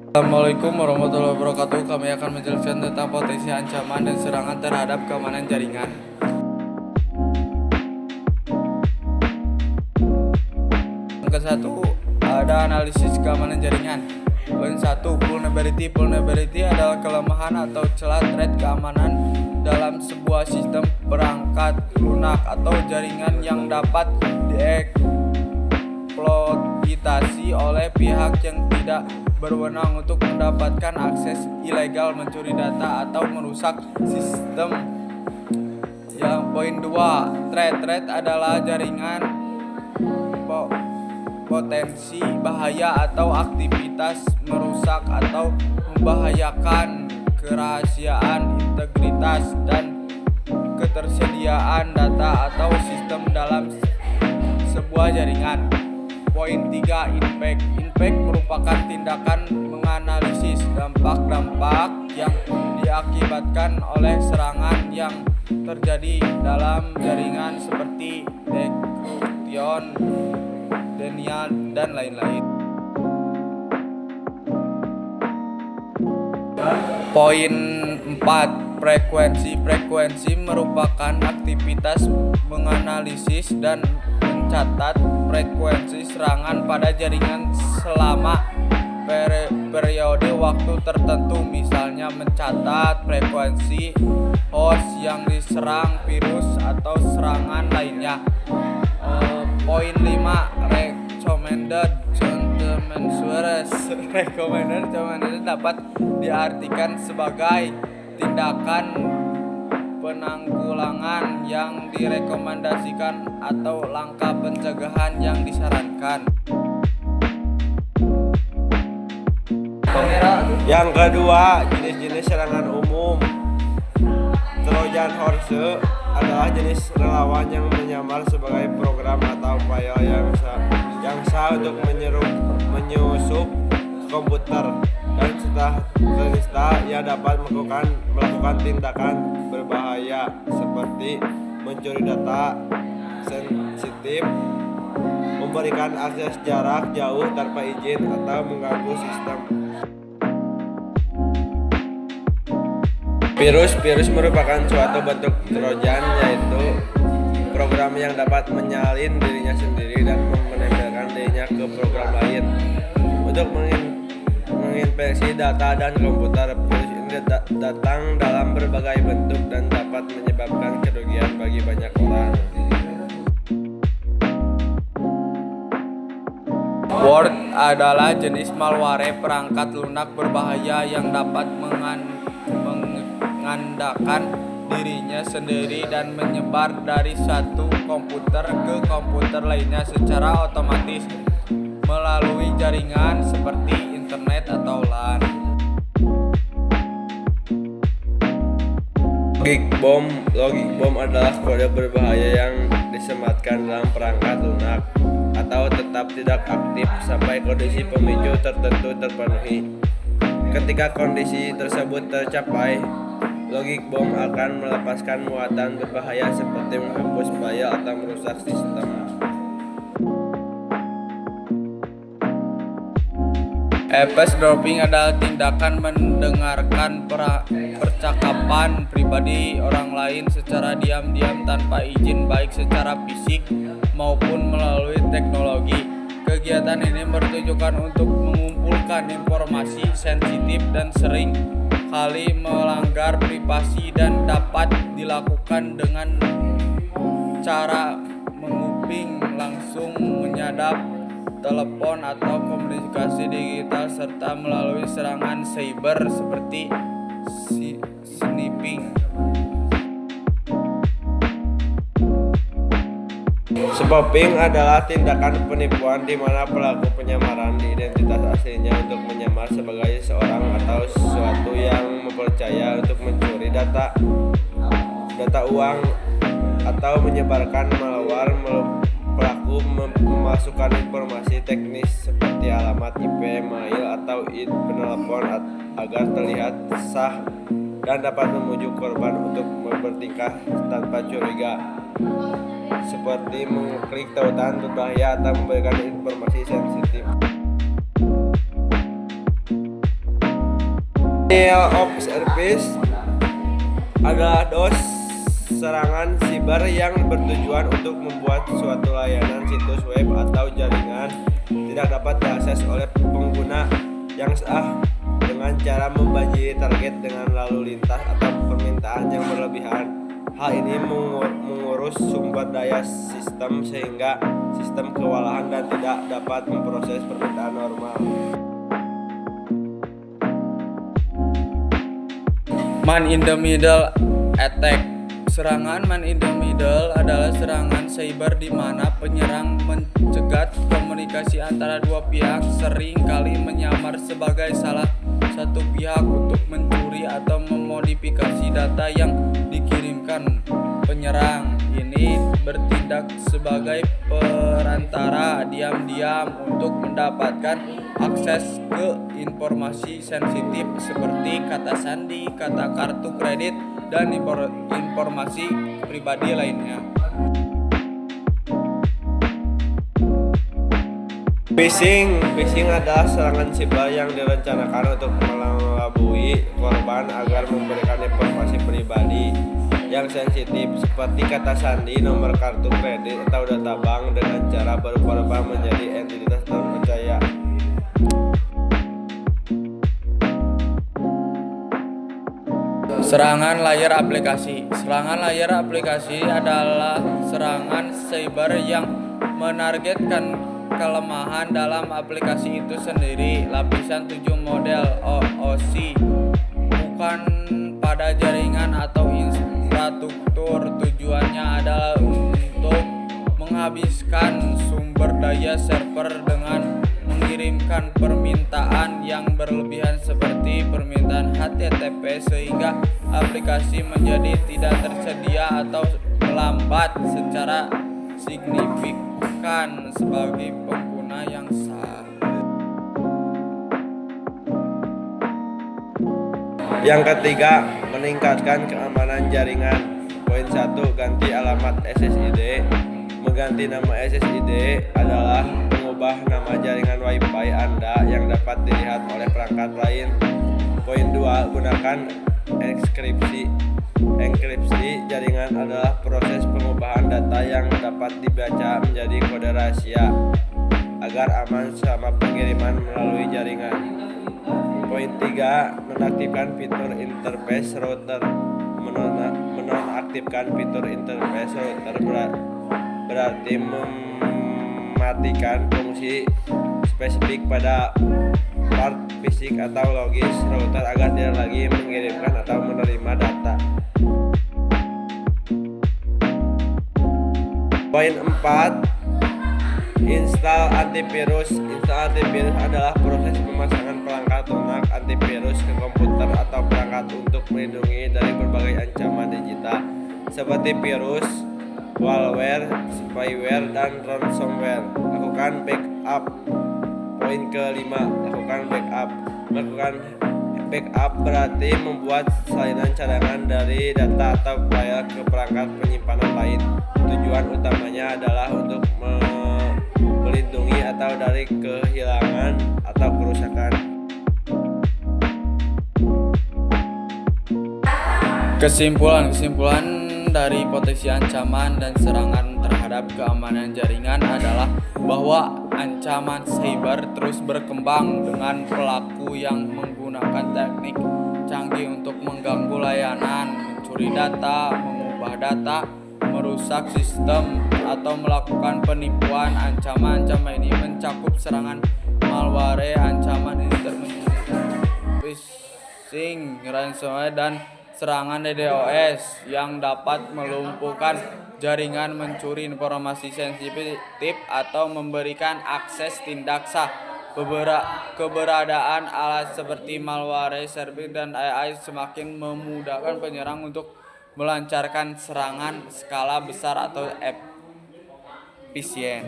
Assalamualaikum warahmatullahi wabarakatuh. Kami akan menjelaskan tentang potensi ancaman dan serangan terhadap keamanan jaringan. Yang ke-1 ada analisis keamanan jaringan. Poin 1, vulnerability. Vulnerability adalah kelemahan atau celah threat keamanan dalam sebuah sistem perangkat lunak atau jaringan yang dapat dieksploitasi oleh pihak yang tidak berwenang untuk mendapatkan akses ilegal, mencuri data, atau merusak sistem. Yang poin 2, threat adalah jaringan potensi bahaya atau aktivitas merusak atau membahayakan kerahasiaan, integritas, dan ketersediaan data atau sistem dalam sebuah jaringan. Poin 3, impact. Impact merupakan tindakan menganalisis dampak-dampak yang diakibatkan oleh serangan yang terjadi dalam jaringan seperti decryption, denial, dan lain-lain. Poin 4, frekuensi. Frekuensi merupakan aktivitas menganalisis dan mencatat frekuensi serangan pada jaringan selama periode waktu tertentu, misalnya mencatat frekuensi host yang diserang virus atau serangan lainnya. Poin 5, recommended countermeasures. Recommended dapat diartikan sebagai tindakan penanggulangan yang direkomendasikan atau langkah pencegahan yang disarankan. Yang kedua, jenis-jenis serangan umum. Trojan horse adalah jenis relawan yang menyamar sebagai program atau file yang sah untuk menyusup komputer, dan setelah terinstall ia dapat melakukan tindakan berbahaya seperti mencuri data sensitif, memberikan akses jarak jauh tanpa izin, atau mengganggu sistem. Virus merupakan suatu bentuk trojan, yaitu program yang dapat menyalin dirinya sendiri dan menempelkan dirinya ke program lain untuk menginfeksi data dan komputer. Virus ini datang dalam berbagai bentuk dan dapat menyebabkan kerugian bagi banyak orang. Word adalah jenis malware perangkat lunak berbahaya yang dapat mengandalkan dirinya sendiri dan menyebar dari satu komputer ke komputer lainnya secara otomatis melalui jaringan seperti internet atau LAN. Logic bomb adalah kode berbahaya yang disematkan dalam perangkat lunak atau tetap tidak aktif sampai kondisi pemicu tertentu terpenuhi. Ketika kondisi tersebut tercapai, logic bomb akan melepaskan muatan berbahaya seperti menghapus file atau merusak sistem. Eavesdropping adalah tindakan mendengarkan percakapan pribadi orang lain secara diam-diam tanpa izin, baik secara fisik maupun melalui teknologi. Kegiatan ini bertujuan untuk mengumpulkan informasi sensitif dan sering kali melanggar privasi, dan dapat dilakukan dengan cara menguping langsung, menyadap telepon atau komunikasi digital, serta melalui serangan cyber seperti sniffing. Spoofing adalah tindakan penipuan di mana pelaku penyamaran di identitas aslinya untuk menyamar sebagai seorang atau sesuatu yang mempercaya untuk mencuri data uang atau menyebarkan malware. Pelaku memasukkan informasi teknis seperti alamat IP, mail, atau penelepon agar terlihat sah dan dapat membujuk korban untuk bertingkah tanpa curiga, seperti mengklik tautan berbahaya atau memberikan informasi sensitif. Denial of service adalah serangan siber yang bertujuan untuk membuat suatu layanan situs web atau jaringan tidak dapat diakses oleh pengguna yang sah dengan cara membanjiri target dengan lalu lintas atau permintaan yang berlebihan. Hal ini mengurus sumber daya sistem sehingga sistem kewalahan dan tidak dapat memproses permintaan normal. Man in the middle attack. Serangan man in the middle adalah serangan cyber di mana penyerang mencegat komunikasi antara dua pihak, sering kali menyamar sebagai salah satu pihak untuk mencuri atau memodifikasi data yang dikirimkan. Penyerang ini bertindak sebagai perantara diam-diam untuk mendapatkan akses ke informasi sensitif seperti kata sandi, kata kartu kredit, dan informasi pribadi lainnya. Phishing adalah serangan siber yang direncanakan untuk mengelabui korban agar memberikan informasi pribadi yang sensitif seperti kata sandi, nomor kartu kredit, atau data bank dengan cara berubah menjadi entitas terpercaya. Serangan layar aplikasi. Serangan layar aplikasi adalah serangan cyber yang menargetkan kelemahan dalam aplikasi itu sendiri. Lapisan 7 model OOC bukan pada jaringan atau infrastruktur. Tujuannya adalah untuk menghabiskan sumber daya server dengan mengirimkan permintaan yang berlebihan seperti permintaan HTTP sehingga aplikasi menjadi tidak tersedia atau melambat secara signifikan sebagai pengguna yang sah. Yang ketiga, meningkatkan keamanan jaringan. Poin 1, ganti alamat SSID. Mengganti nama SSID adalah mengubah nama jaringan Wi-Fi Anda yang dapat dilihat oleh perangkat lain. Poin 2, gunakan enkripsi. Enkripsi jaringan adalah proses pengubahan data yang dapat dibaca menjadi kode rahasia agar aman selama pengiriman melalui jaringan. Poin 3, menonaktifkan fitur interface router. Menonaktifkan fitur interface router berarti mematikan fungsi spesifik pada part fisik atau logis router agar tidak lagi mengirimkan atau menerima data. Poin 4, install antivirus. Install antivirus adalah proses pemasangan perangkat lunak antivirus ke komputer atau perangkat untuk melindungi dari berbagai ancaman digital seperti virus, malware, spyware, dan ransomware. Lakukan backup. Poin ke-5, lakukan backup. Melakukan backup berarti membuat salinan cadangan dari data atau file ke perangkat penyimpanan lain. Tujuan utamanya adalah untuk melindungi atau dari kehilangan atau kerusakan. Kesimpulan dari potensi ancaman dan serangan terhadap keamanan jaringan adalah bahwa ancaman cyber terus berkembang dengan pelaku yang menggunakan teknik canggih untuk mengganggu layanan, mencuri data, mengubah data, merusak sistem, atau melakukan penipuan. Ancaman-ancaman ini mencakup serangan malware, ancaman internet, phishing, ransomware, dan serangan DDoS yang dapat melumpuhkan jaringan, mencuri informasi sensitif, atau memberikan akses tidak sah. Keberadaan alat seperti malware, service, dan AI semakin memudahkan penyerang untuk melancarkan serangan skala besar atau efisien.